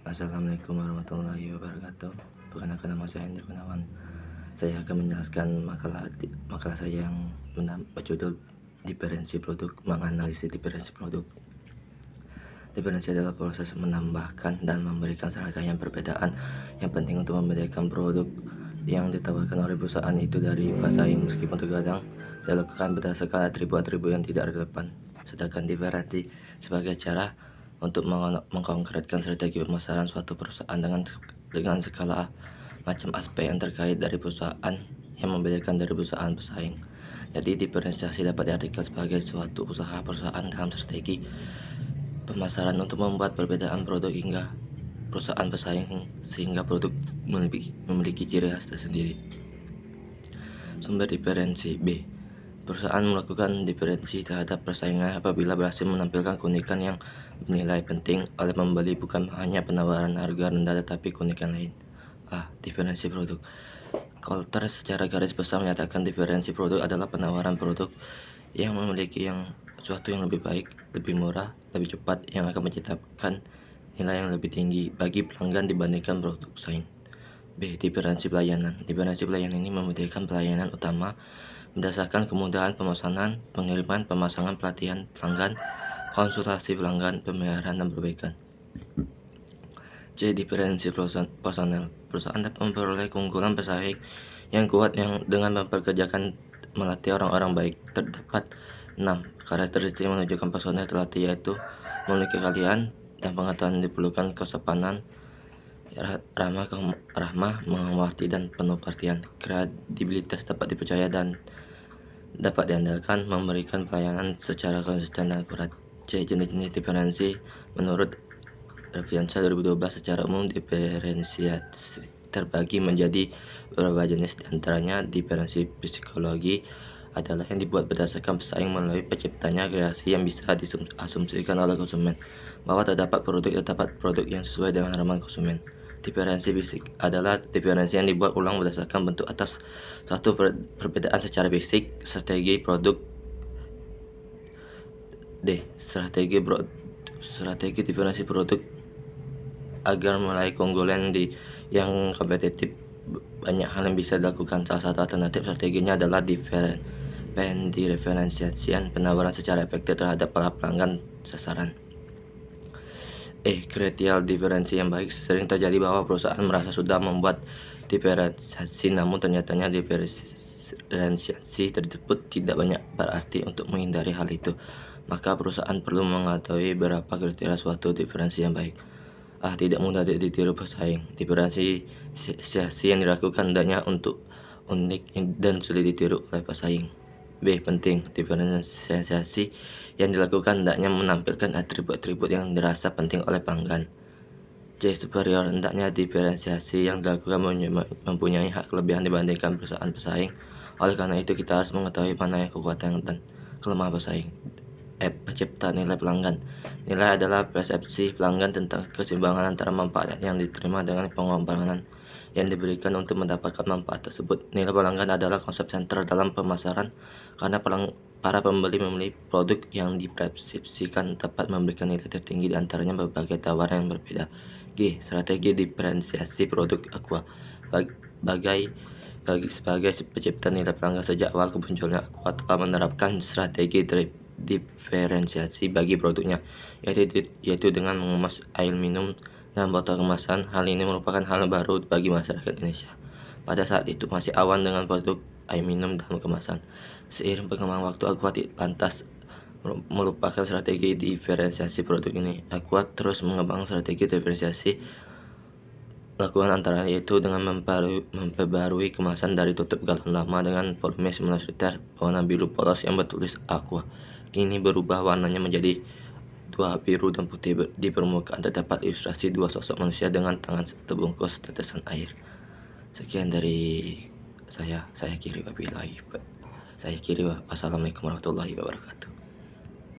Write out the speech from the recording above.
Assalamualaikum warahmatullahi wabarakatuh. Perkenalkan, nama saya Hendrik Gunawan. Saya akan menjelaskan makalah saya yang berjudul diferensi produk, menganalisis diferensi produk. Diferensi adalah proses menambahkan dan memberikan serangkaian perbedaan yang penting untuk membedakan produk yang ditawarkan oleh perusahaan itu dari pesaing, meskipun terkadang dilakukan berdasarkan atribut-atribut yang tidak relevan. Sedangkan diferensi sebagai cara untuk mengkonkretkan strategi pemasaran suatu perusahaan dengan skala macam aspek yang terkait dari perusahaan yang membedakan dari perusahaan pesaing. Jadi diferensiasi dapat diartikan sebagai suatu usaha perusahaan dalam strategi pemasaran untuk membuat perbedaan produk hingga perusahaan pesaing sehingga produk memiliki ciri khas tersendiri. Sumber diferensi. B. Perusahaan melakukan diferensi terhadap persaingan apabila berhasil menampilkan keunikan yang dinilai penting oleh pembeli, bukan hanya penawaran harga rendah tetapi keunikan lain. A. Diferensi produk. Coulter secara garis besar menyatakan diferensi produk adalah penawaran produk yang memiliki sesuatu yang lebih baik, lebih murah, lebih cepat, yang akan menciptakan nilai yang lebih tinggi bagi pelanggan dibandingkan produk pesaing. B. Diferensi pelayanan. Diferensi pelayanan ini membedakan pelayanan utama berdasarkan kemudahan pemesanan, pengiriman, pemasangan, pelatihan pelanggan, konsultasi pelanggan, pemeliharaan, dan perbaikan. C. Diferensi personel. Perusahaan dapat memperoleh keunggulan pesaing yang kuat dengan melatih orang-orang baik. Terdapat 6 karakteristik yang menunjukkan personel terlatih, yaitu memiliki keahlian dan pengetahuan yang diperlukan, kesopanan, ramah, mengerti, dan penuh perhatian. Kredibilitas, dapat dipercaya dan dapat diandalkan, memberikan pelayanan secara konsisten dan akurat. C. Jenis-jenis diferensi. Menurut Raviansa 2012, secara umum diferensiasi terbagi menjadi beberapa jenis. Diantaranya, diferensi psikologi adalah yang dibuat berdasarkan pesaing melalui penciptanya kreasi yang bisa diasumsikan oleh konsumen bahwa terdapat produk yang sesuai dengan harapan konsumen. Diferensi fisik adalah diferensi yang dibuat ulang berdasarkan bentuk atas satu perbedaan secara fisik. Strategi produk. D. Strategi diferensi produk agar meraih keunggulan yang kompetitif. Banyak hal yang bisa dilakukan. Salah satu alternatif strateginya adalah pendiferensiasian, penawaran secara efektif terhadap para pelanggan sasaran. Kriteria diferensi yang baik. Sering terjadi bahwa perusahaan merasa sudah membuat diferensiasi, namun ternyatanya diferensiasi tersebut tidak banyak berarti. Untuk menghindari hal itu, maka perusahaan perlu mengetahui beberapa kriteria suatu diferensi yang baik. A. Tidak mudah ditiru pesaing. Diferensiasi yang dilakukan hendaknya untuk unik dan sulit ditiru oleh pesaing. B. Penting. Diferensiasi yang dilakukan hendaknya menampilkan atribut-atribut yang dirasa penting oleh pelanggan. C. Superior. Hendaknya diferensiasi yang dilakukan mempunyai hak kelebihan dibandingkan perusahaan pesaing. Oleh karena itu, kita harus mengetahui mana yang kekuatan dan kelemahan pesaing. F. Pencipta nilai pelanggan. Nilai adalah persepsi pelanggan tentang keseimbangan antara manfaat yang diterima dengan pengorbanan yang diberikan untuk mendapatkan manfaat tersebut. Nilai pelanggan adalah konsep sentral dalam pemasaran karena para pembeli memilih produk yang dipersepsikan dapat memberikan nilai tertinggi, di antaranya berbagai tawaran yang berbeda. G. Strategi diferensiasi produk Aqua. Sebagai pencipta nilai pelanggan, sejak awal kemunculan Aqua telah menerapkan strategi diferensiasi bagi produknya, yaitu dengan mengemas air minum dalam botol kemasan. Hal ini merupakan hal baru bagi masyarakat Indonesia. Pada saat itu masih awam dengan produk air minum dalam kemasan. Seiring perkembangan waktu, Aqua lantas melupakan strategi diferensiasi produk ini. Aqua terus mengembangkan strategi diferensiasi lakukan antara yaitu dengan memperbarui kemasan dari tutup galon lama dengan volume 19 liter warna biru polos yang bertulis Aqua. Kini berubah warnanya menjadi dua biru dan putih. Di permukaan terdapat ilustrasi dua sosok manusia dengan tangan terbungkus tetesan air. Sekian dari saya kiri. Wassalamualaikum warahmatullahi wabarakatuh.